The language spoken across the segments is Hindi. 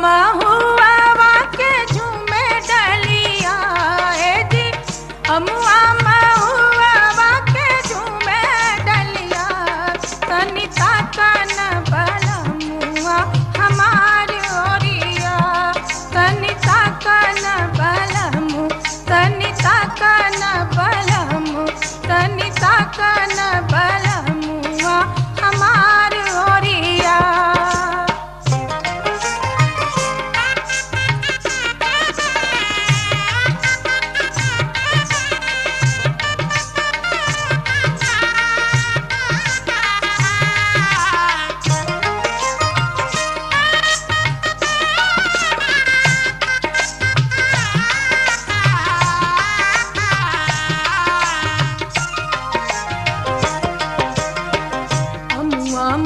महुआ के झूमे डलिया है जी, अमुआ महुआ के झूमे डलिया, तनिता कन बलमुआ हमार ओरिया, तनिता कन बलमु, तनिता कन बलमु, तनिता कन बलमुआ हमार ओरिया।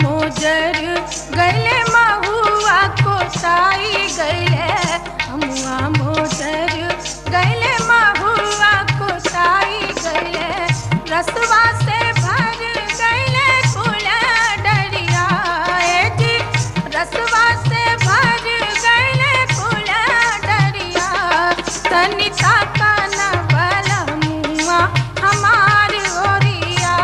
मोजर गले महुआ कोसाई गले, अमुआ मोजर गले महुआ कोसाई गले, रसवा से भर गले फूल डरिया जी, रसवा से भर गले फूल डरिया, तनिता कन बलमुआ हमार ओरिया,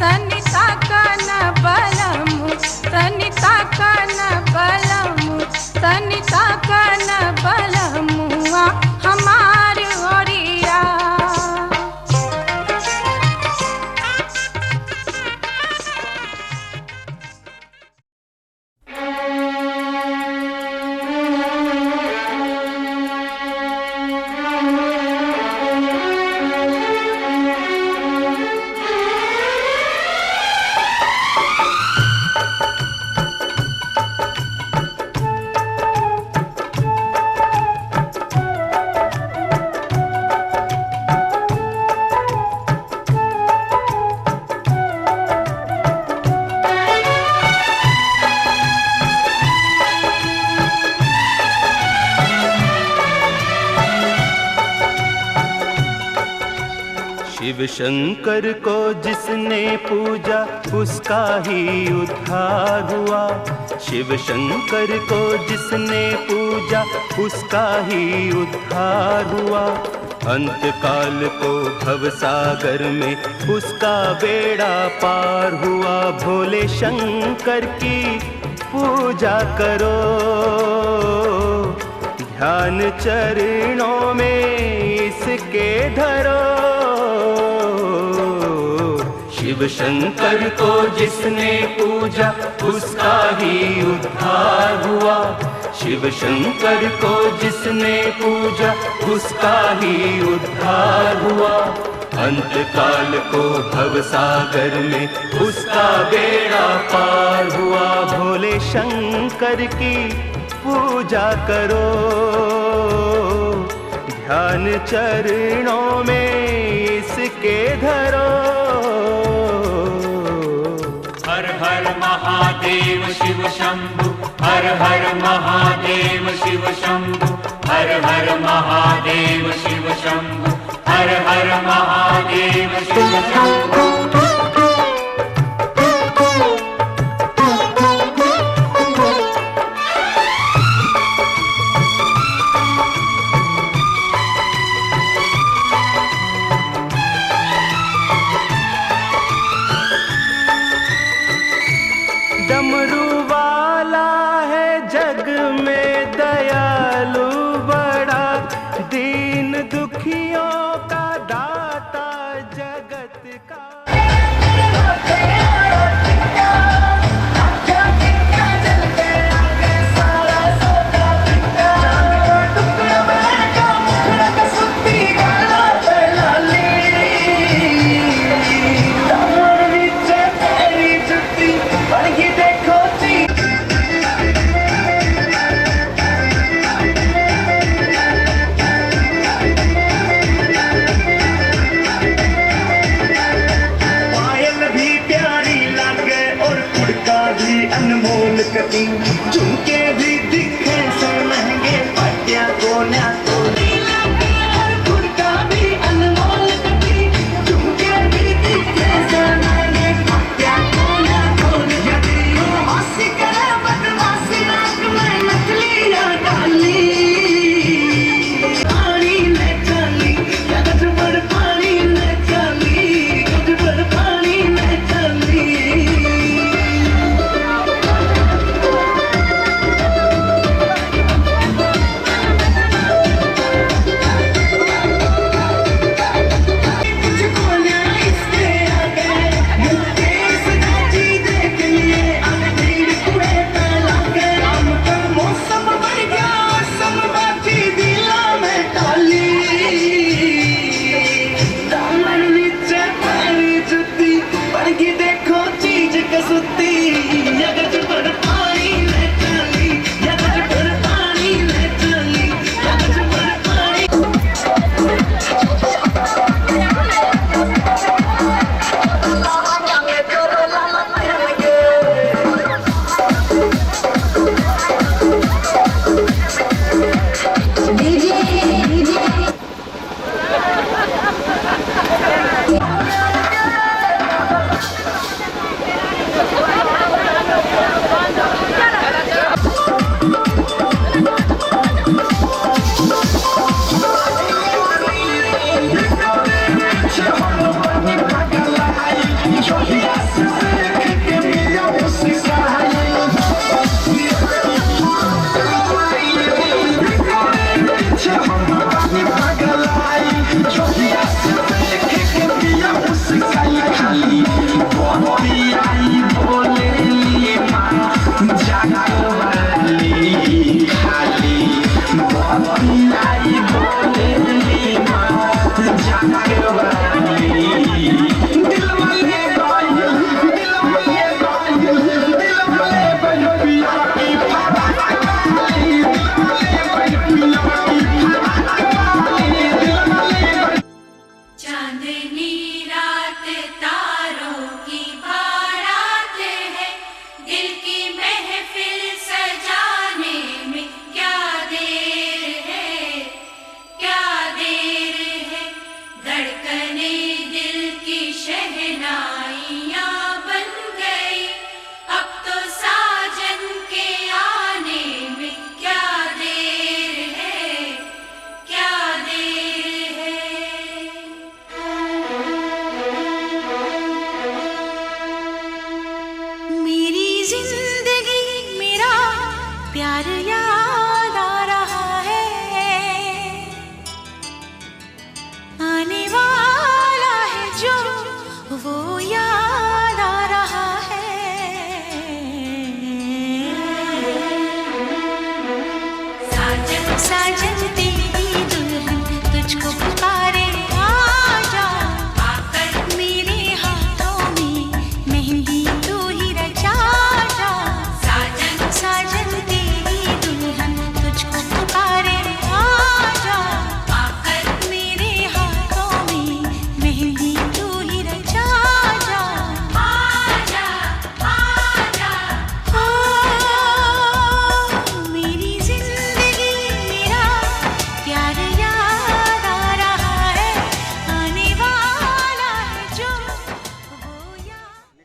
तनिता कन बलमु, तनिता कन बलमु, तनिता कन बलमुआ हमार ओरिया। शिव शंकर को जिसने पूजा उसका ही उद्धार हुआ, शिव शंकर को जिसने पूजा उसका ही उद्धार हुआ, अंत काल को भव सागर में उसका बेड़ा पार हुआ। भोले शंकर की पूजा करो, ध्यान चरणों में इसके धरो, शिव शंकर को जिसने पूजा उसका ही उद्धार हुआ, शिव शंकर को जिसने पूजा उसका ही उद्धार हुआ, अंत काल को भव सागर में उसका बेड़ा पार हुआ। भोले शंकर की पूजा करो, ध्यान चरणों में इसके धरो। हर हर महादेव शिव शंभु, हर हर महादेव शिव शंभु, हर हर महादेव शिव शंभु, हर हर महादेव शिव शंभु। डमरू वाला है जग में दयालु बड़ा, दीन दुखियों का दाता जगत का। अनमोल कटी झुमके भी दिखे से महंगे, पाटिया कोना तोली गुड़का भी अनमोल कटी, झुमके भी दिखे से महंगे, पाटिया कोना तोली। हंसी करे बदमाशी रात में नकली याद झाके वाली दिल वाले गाइल दिल वाले गाइल दिल वाले बजबिया की फराक वाली दिल वाले बजबिया की फराक वाली दिल वाले चांदनी रात तारों की बारात है, दिल की महफिल सजाने में क्या देर है, क्या देर है। धड़कने दिल की शहनाइयाँ बन गई, अब तो साजन के आने में क्या देर है, क्या देर है। मेरी जिंदगी मेरा प्यार याद आ रहा है, आने वाला है जो वो याद आ रहा है। साजन साजन तेरी दुल्हन तुझको पुकारे आजा, आकर मेरे हाथों में मेहंदी तू ही रचा जा। साजन साजन तेरी दुल्हन तुझको पुकारे आजा, आकर मेरे हाथों में मेहंदी तू ही रचा जा। आजा आजा ओ मेरी जिंदगी मेरा प्यार याद आ रहा है, आने वाला है जो वो याद।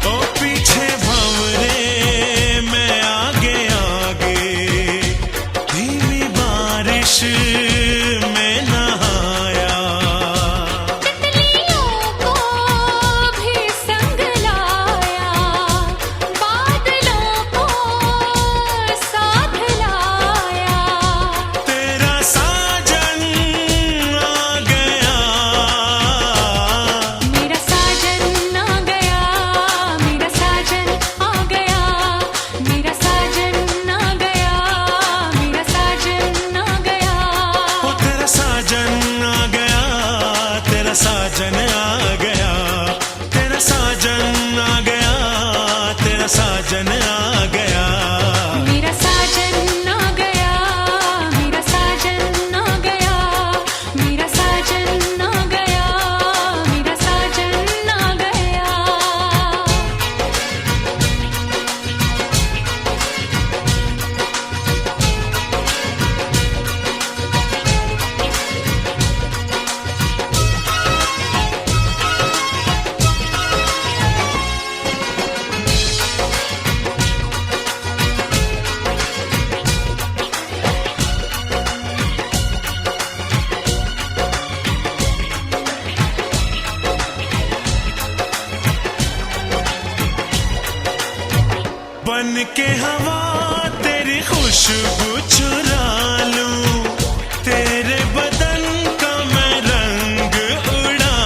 ओ पीछे भंवरे मैं आगे आगे, धीमी बारिश में नहाया। तितलियों को भी संग लाया, बादलों को साथ लाया। तेरा साजन आ गया, मेरा साजन आ गया, मेरा साजन आ गया, मेरा साजन आ गया, मेरा साजन आ गया। ओ तेरा साजन आ गया, तेरा साजन आ गया, तेरा साजन आ गया, तेरा साजन आ गया। मेरा साजन आ गया, मेरा साजन आ गया, मेरा साजन आ गया, मेरा साजन आ गया। बन के हवा तेरी खुशबू चुरा लूं, तेरे बदन का मैं रंग उड़ा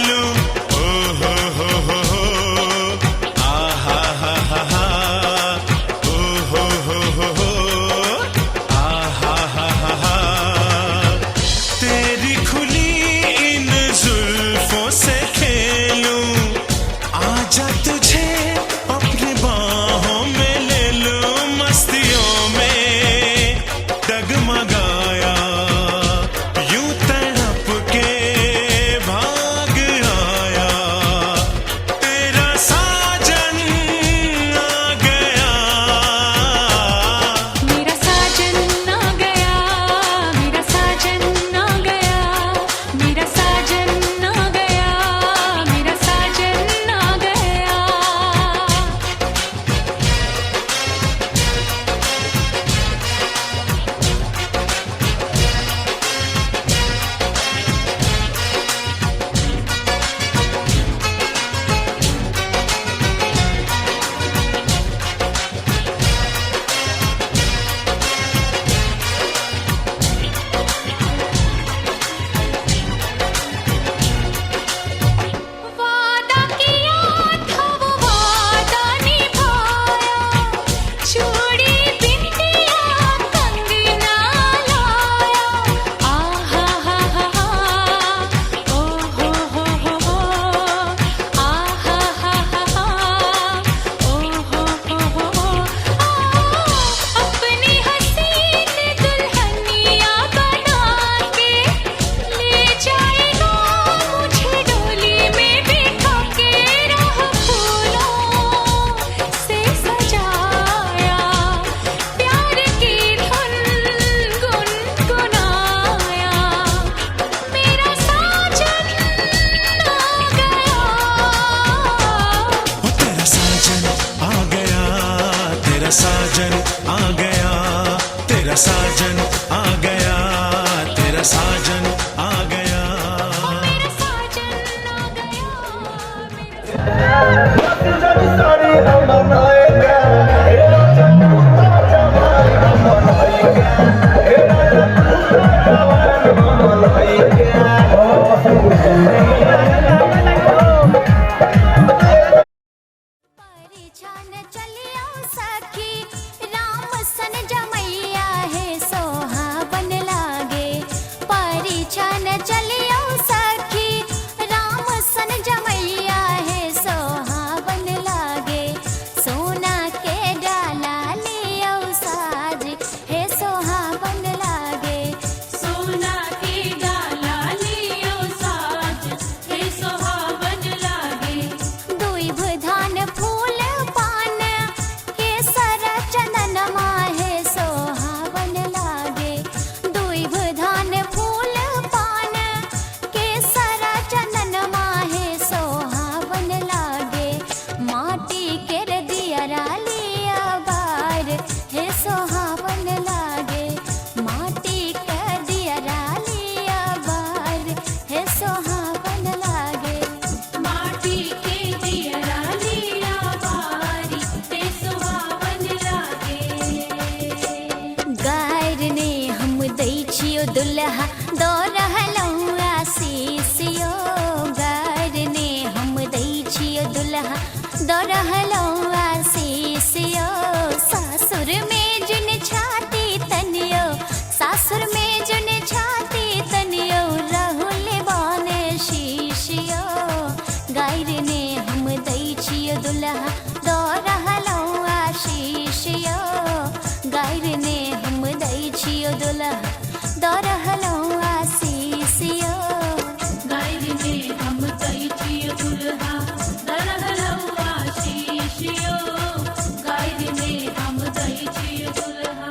लूं। ओ हो आ हा हा हा, ओ हो आ हा हा। तेरी खुली इन जुल्फों से खेलूं, आजा तुझे अपनी बाहों में ले लूं। मस्तियों में डगमगाया तेरा साजन आ गया। मेरा साजन आ गया। परिछन चलियो सखी राम सन जमैया है सोहावन लागे। परिछन चलियो सखी राम सन जमैया है सोहावन लागे। सोना के डाला लियो साज है सोहावन लागे। सोना के डाला लियो साज हे सोहावन लागे। दुई धान फूल पान केसर चंदन माहे सोहावन लागे। दुई धान फूल पान केसर चंदन माहे सोहावन लागे। माटी केर दियरा लिया बार हे सोहावन लागे। माटी के दियरा लिया बार हे सोहावन लागे। माटी के दियरा लिया बारी हे सोहावन लागे। गायर ने हम दै छियो दुल्हा दो रहलौं आशीषियो। गायर ने हम दै छियो दुल्हा दो रहलौं आशीषियो। सासुर में जुन छाती तनियो सासुर में जुन छाती तनियो राहुल बाने शीशियो। गायर ने हम दै छियो दुल्हा दो रहलौं आशीषियो। गायर ने हम दै छियो दुल्हा दो रहलौं आशीषियो। गायर ने हम दै छियो दुल्हा दरहलौ आशीषियो। गायर ने हम दै छियो दुल्हा।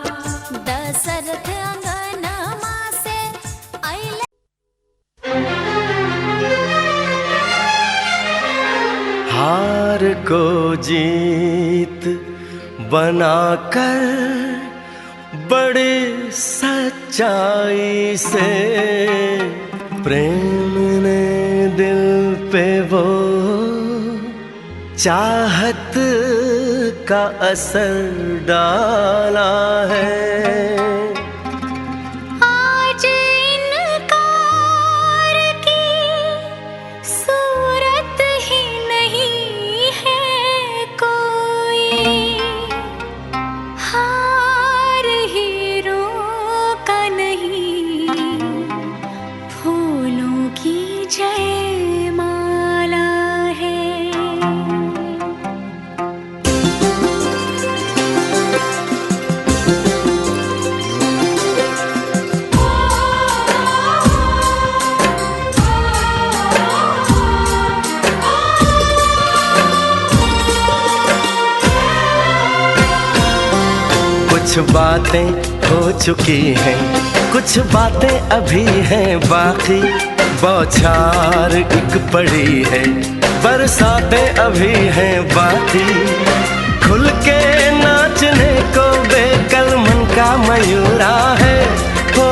दशरथ अंगनमा से अइले हार को जीत बनाकर बड़े सच्चाई से प्रेम ने दिल पे वो चाहत का असर डाला है। आज इनकार की सूरत ही नहीं है कोई। हार हीरो का नहीं फूलों की जयमाला है। कुछ बातें हो चुकी हैं, कुछ बातें अभी हैं बाकी। बौछार एक पड़ी है, बरसातें अभी हैं बाकी। खुल के नाचने को बेकल मन का मयूरा है। हो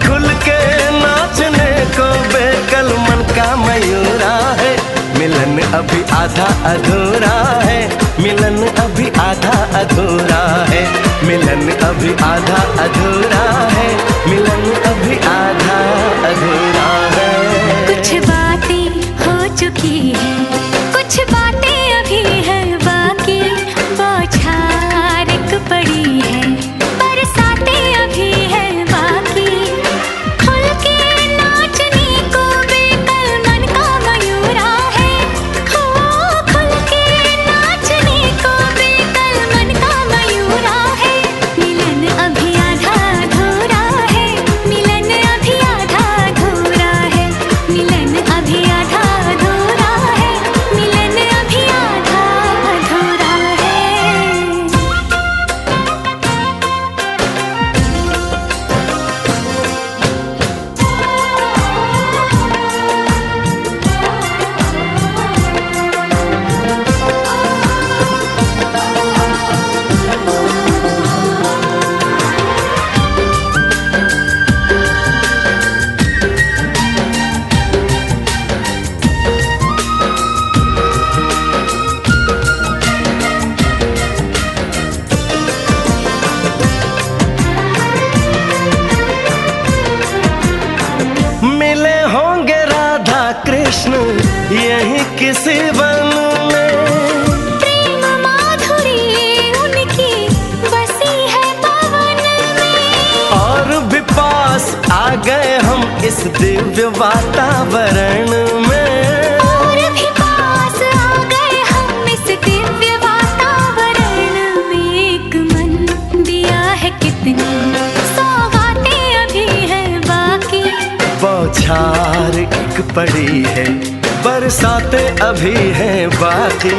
खुल के नाचने को बेकल मन का मयूरा है। मिलन अभी आधा अधूरा है, मिलन अभी आधा अधूरा है। मिलन अभी आधा अधूरा है, मिलन अभी आधा अधूरा है। कुछ बातें हो चुकी हैं, कुछ बातें अभी हैं बाकी। बौछार एक पड़ी है, बरसातें अभी हैं बाकी। खुल के नाचने को बेकल मन का मयूरा है। हो खुल के नाचने को बेकल मन का मयूरा है। मिलन अभी आधा अधूरा दिव्य वातावरण में। और भी पास आ गए हम इस दिव्य वातावरण में। एक मन दिया है कितनी सौगातें अभी है बाकी। बौछार एक पड़ी है, बरसातें अभी हैं बाकी।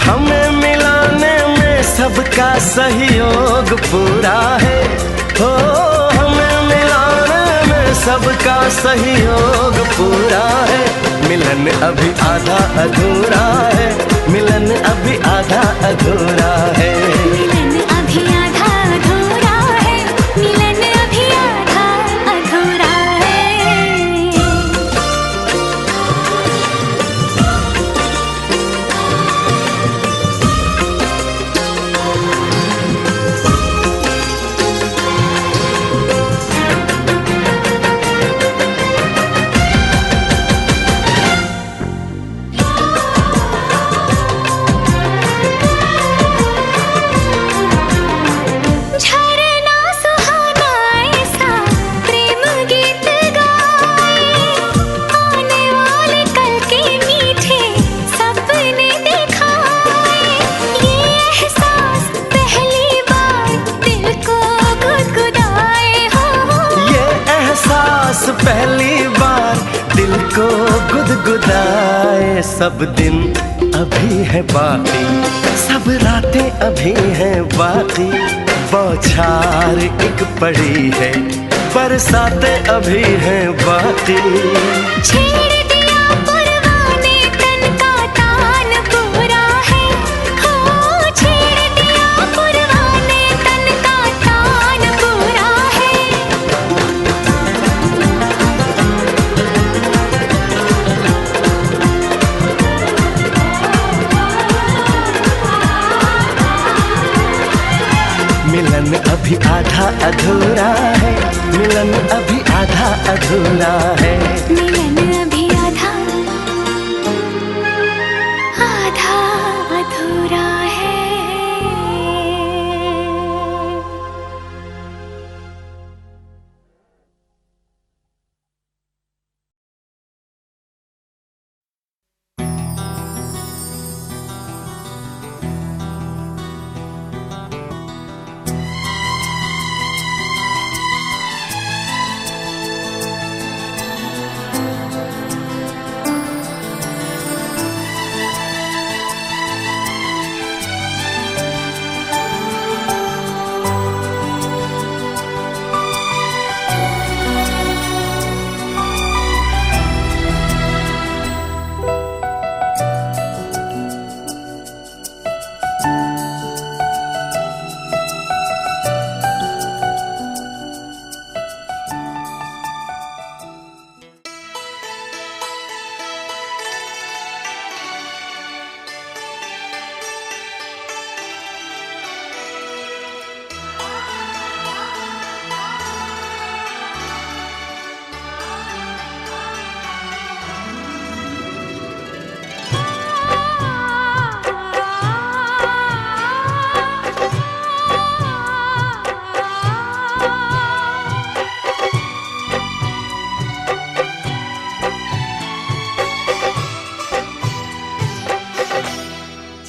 हमें मिलाने में सबका सहयोग पूरा है। हो हमें मिलाने में सबका सहयोग पूरा है। मिलन अभी आधा अधूरा है, मिलन अभी आधा अधूरा है। मिलन अभी आधा अधूरा है, मिलन अभी आधा अधूरा है। झरना सुहाना ऐसा प्रेम गीत गाए। आने वाले कल के मीठे सपने दिखाए। ये एहसास पहली बार दिल को गुदगुदाए हो। ये एहसास पहली बार दिल को गुदगुदाए। सब दिन अभी है बाकी, सब रातें अभी हैं बाकी। बौछार एक पड़ी है, बरसातें अभी हैं बाकी। छेड़ दिया परवाने तन का तान पूरा है। हो छेड़ दिया परवाने तन का तान पूरा है। मिलन अभी आधा अधूरा है, मिलन अभी आधा अधूरा है। मिलन अभी आधा आधा अधूरा है।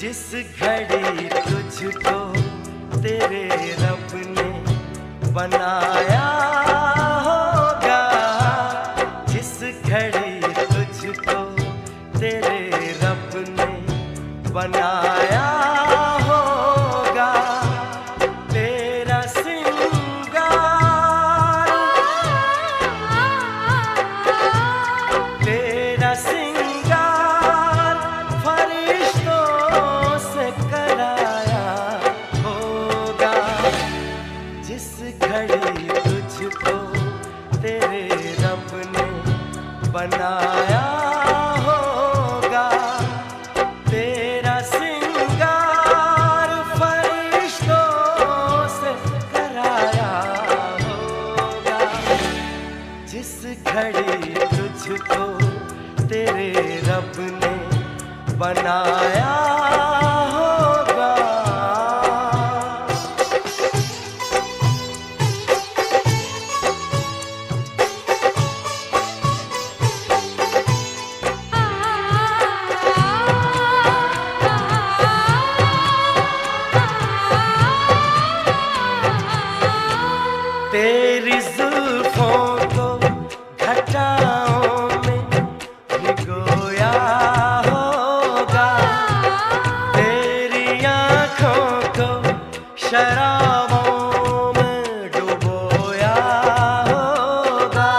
जिस घड़ी तुझको तेरे रब ने बनाया होगा, जिस घड़ी तुझको तेरे रब ने बनाया होगा, तेरा सिंगार, तेरा सिंगार फरिश्तों से कराया होगा। जिस घड़ी तुझको तेरे रब ने बनाया होगा, तेरा सिंगार फरिश्तों से कराया होगा। जिस घड़ी तुझको तेरे रब ने बनाया होगा। शराबों में डुबोया होगा,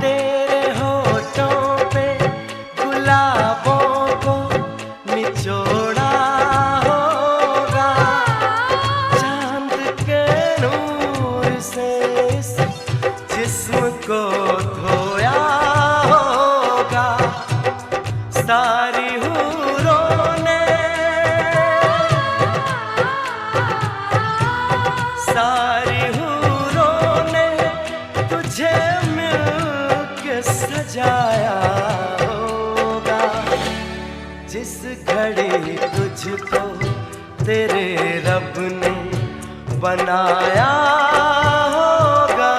तेरे होठों पे गुलाबों को निचोड़ा होगा, चांद के नूर से इस जिस्म को धोया होगा। सारी हूरों ने, सारी हूरों ने तुझे मिलके सजाया होगा। जिस घड़ी तुझको तेरे रब ने बनाया होगा।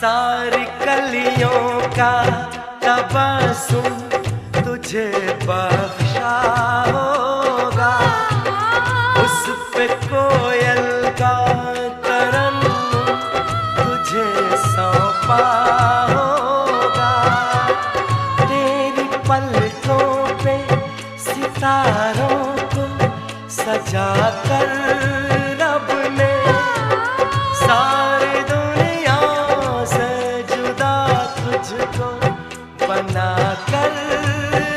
सारी कलियों का तबस्सुम तुझे बख्शा होगा, उस पे कोयल का तरन्नुम तुझे सौंपा होगा। तेरी पलकों पे सितारों को सजा कर रब ने सारी दुनिया से जुदा तुझको बना कर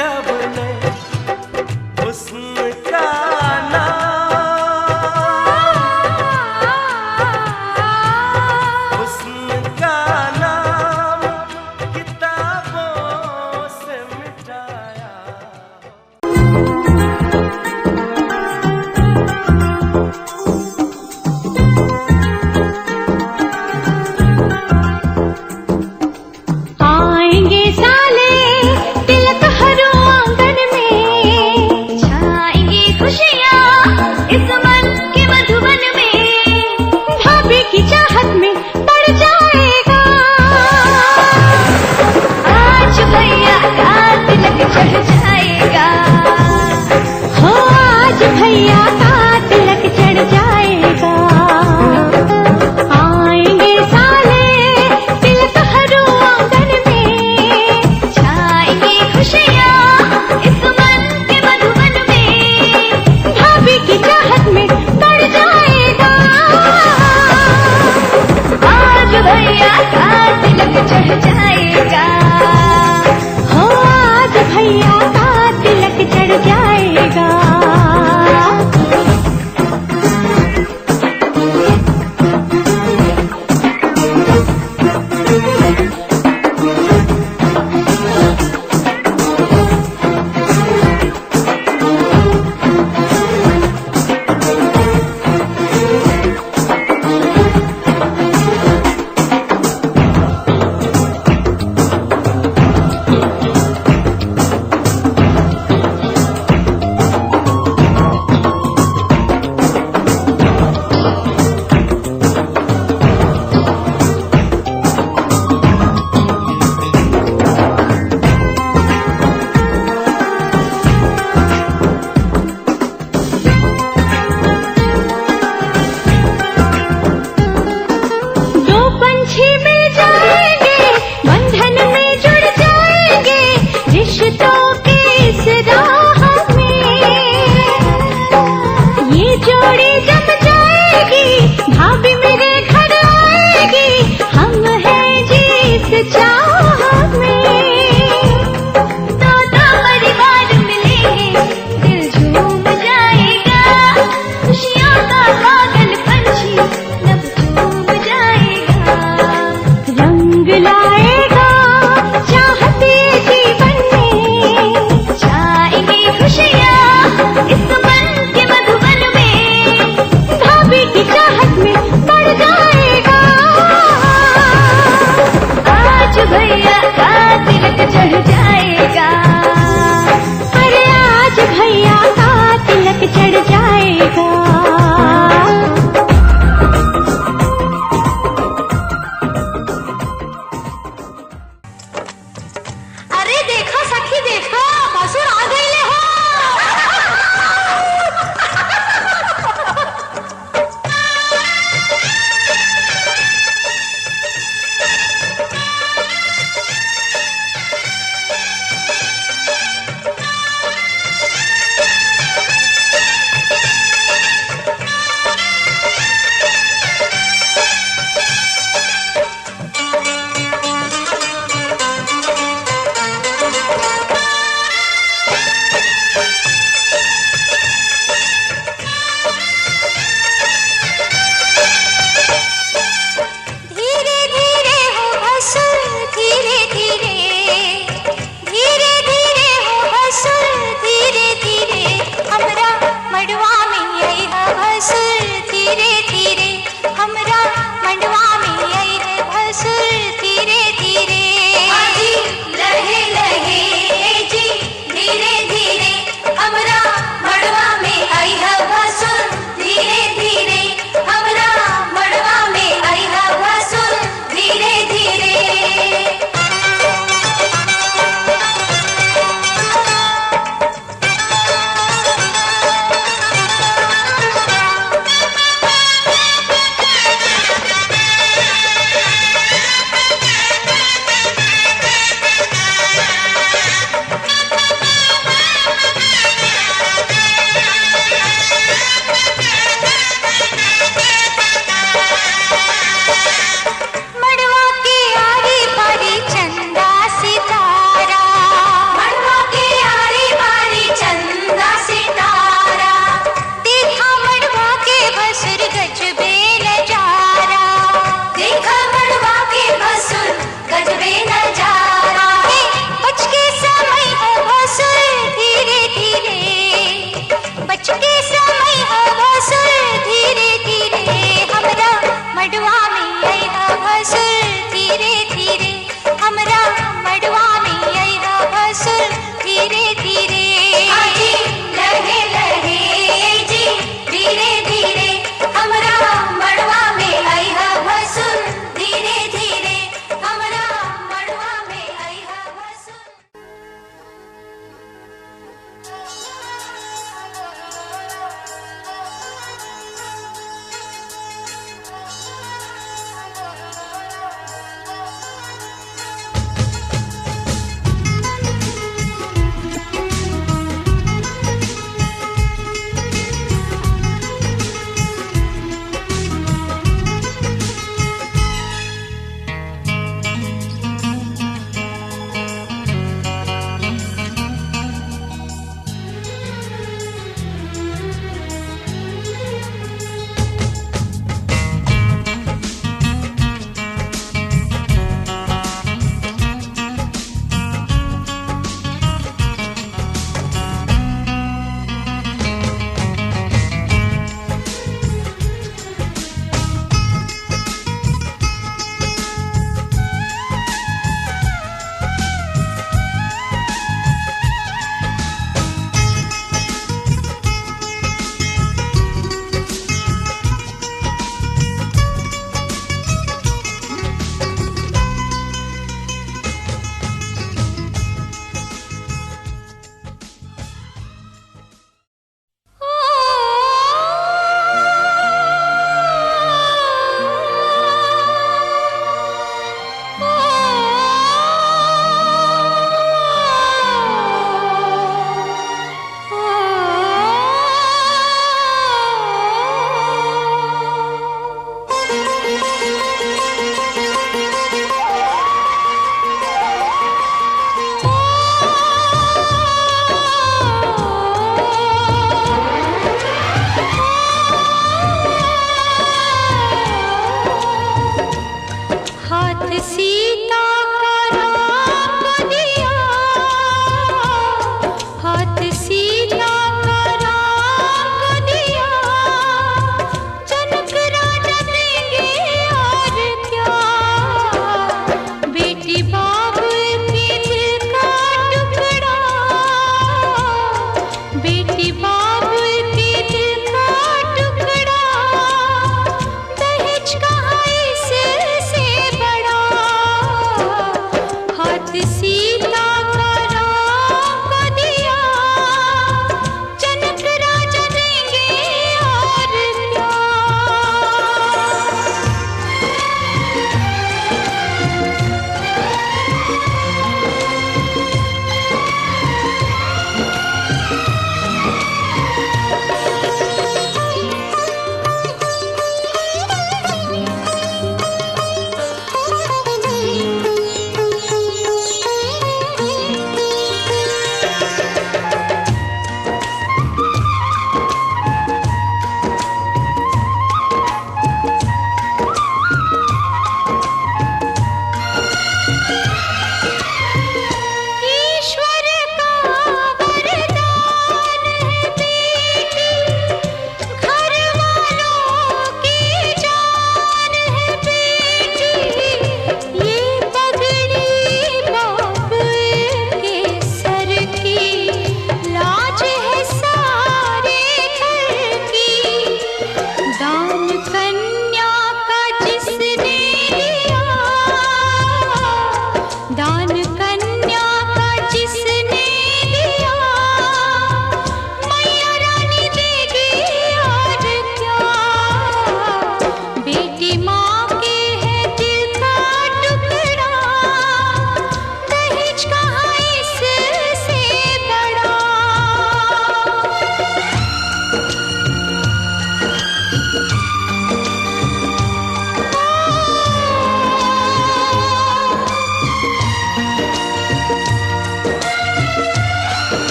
रब ने हुस्न का नाम किताबों से मिटाया।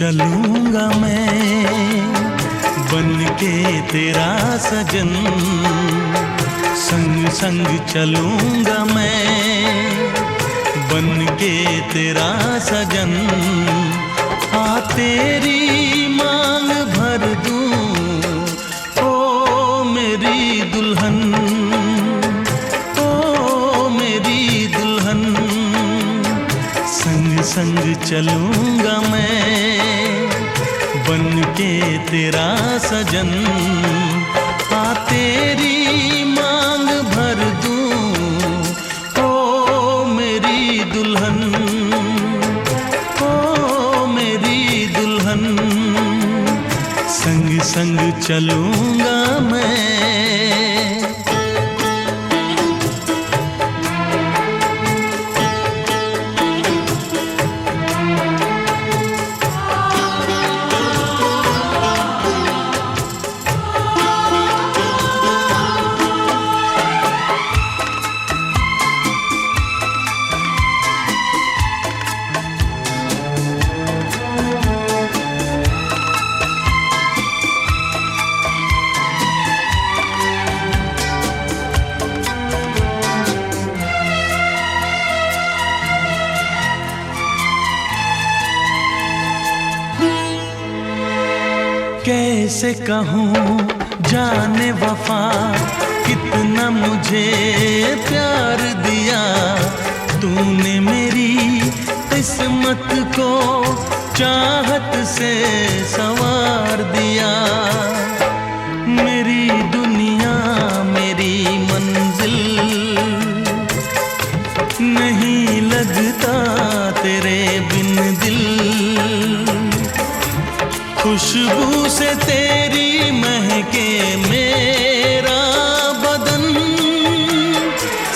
चलूंगा मैं बन के तेरा सजन, संग संग चलूंगा मैं बन के तेरा सजन। आ तेरी मांग भर दूं ओ मेरी दुल्हन, ओ मेरी दुल्हन। संग संग चलूंगा मैं बन के तेरा सजन। आ तेरी मांग भर दूं ओ मेरी दुल्हन, ओ मेरी दुल्हन। संग संग चलूंगा मैं। कैसे कहूँ जाने वफा कितना मुझे प्यार दिया तूने मेरी किस्मत को चाहत से संवार दिया। मेरी दुनिया मेरी मंजिल नहीं लगता तेरे बिन दिल। खुशबू से तेरी महके मेरा बदन।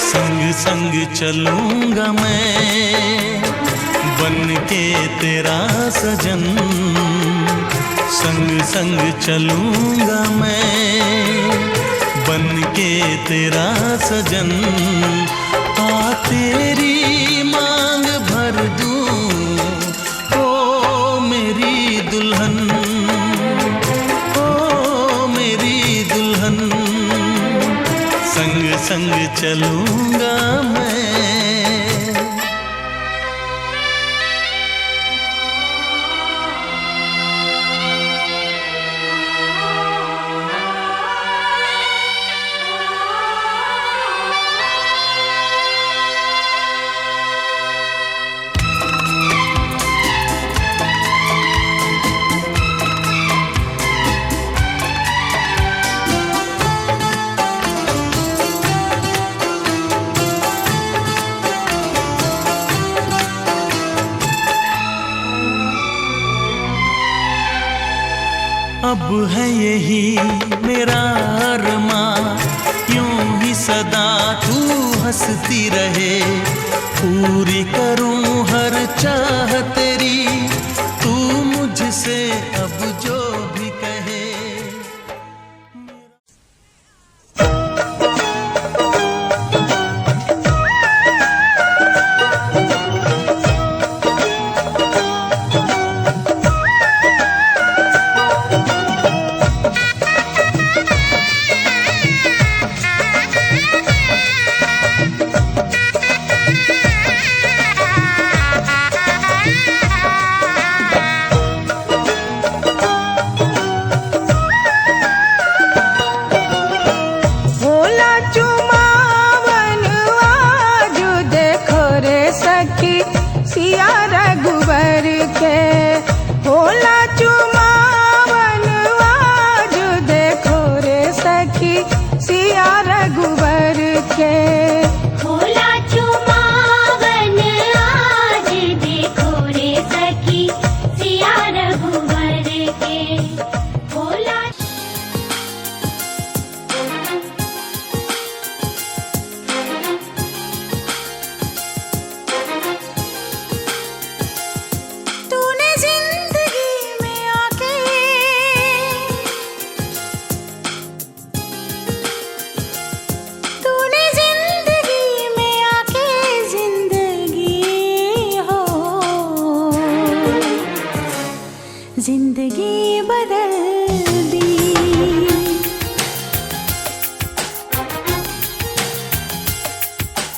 संग संग चलूंगा मैं बन के तेरा सजन। संग संग चलूंगा मैं बन के तेरा सजन। आ तेरी मांग भर दूं ओ मेरी दुल्हन, ओ मेरी दुल्हन। संग संग चलूंगा मैं। अब है यही मेरा अरमां, यूं ही सदा तू हंसती रहे। पूरी करूं हर चाह तेरी, तू मुझसे अब जो भी कहे। सिया रघुवर के होला चुमावन आज देखो रे सखी सिया रघुवर के। होला चुमावन आज देखो रे सखी सिया रघुवर के। होला तूने जिंदगी में बदल दी।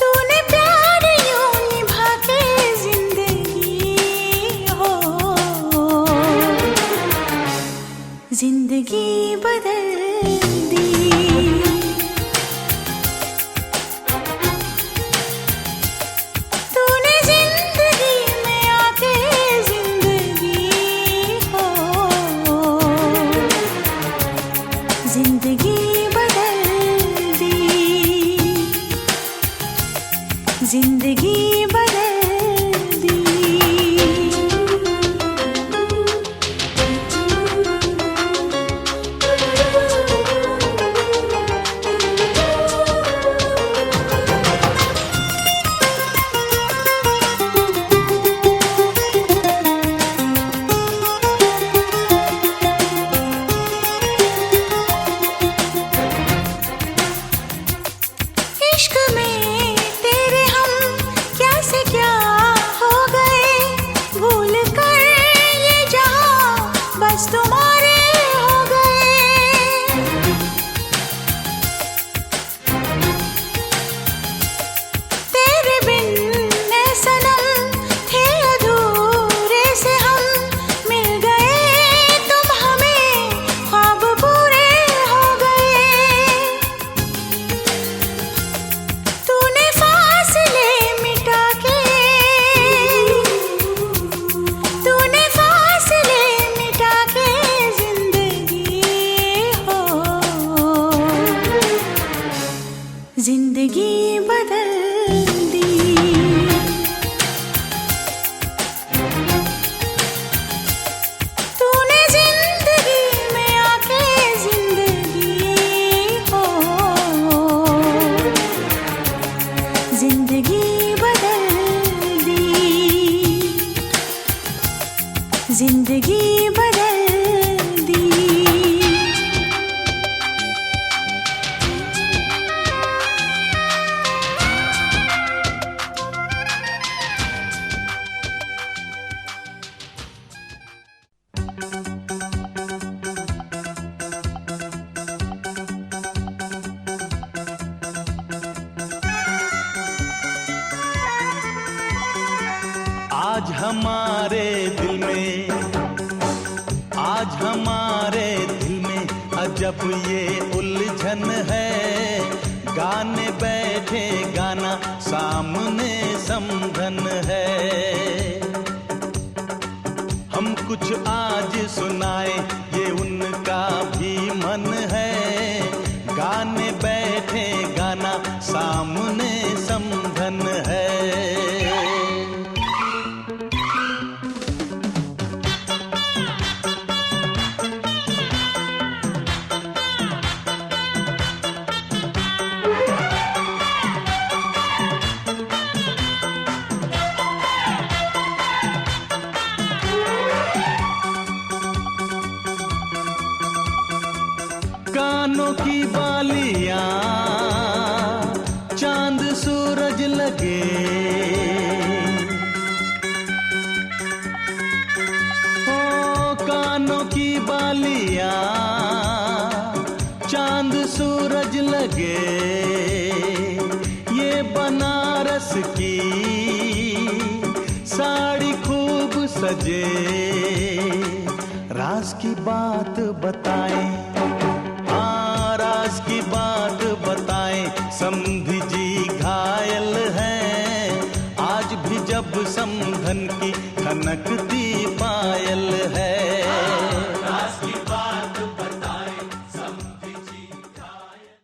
तूने प्यार यूं निभा के जिंदगी हो, जिंदगी बदल दी। तूने जिंदगी में आके जिंदगी हो, जिंदगी बदल दी, जिंदगी बदल दी। इश्क में तेरे हम क्या से क्या हो गए, भूल कर ये जहां बस तुम्हारे हो गए। तेरे बिन ऐ सनम थे अधूरे से हम, मिल गए तुम हमें ख्वाब पूरे हो गए। तूने फासले मिटा के, तूने फासले मिटा के जिंदगी हो, जिंदगी बदल दी। तूने जिंदगी में आके जिंदगी हो, जिंदगी बदल दी, जिंदगी बदल दी। आज हमारे दिल में, आज हमारे दिल में अजब ये उलझन है। गाने बैठे गाना सामने समझन है। हम कुछ आज सुनाए ये उनका भी मन है। गाने बैठे गाना सामने समझन है। कानों की बालियां चांद सूरज लगे, ओ कानों की बालियां चांद सूरज लगे। ये बनारस की साड़ी खूब सजे। राज की बात बताएं, राज की बात बताएं। समधी जी घायल हैं, आज भी जब समधन की खनकती पायल है। राज की बात बताएं, समधी जी घायल।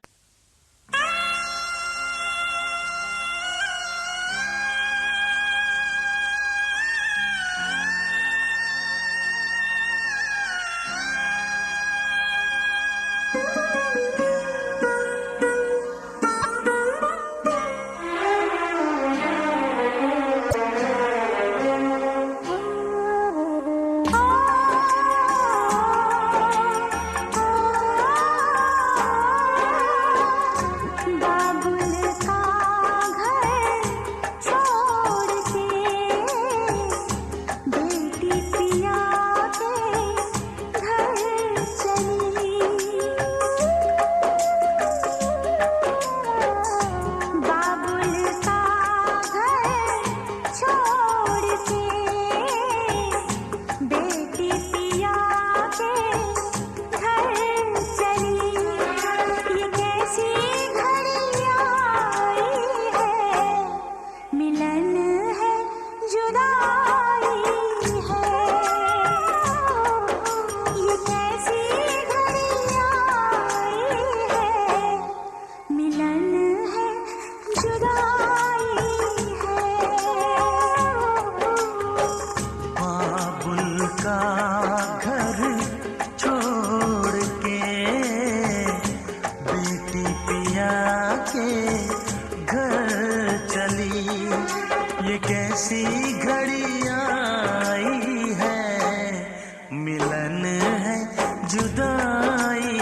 जुदाई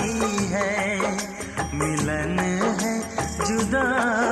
है, मिलन है जुदाई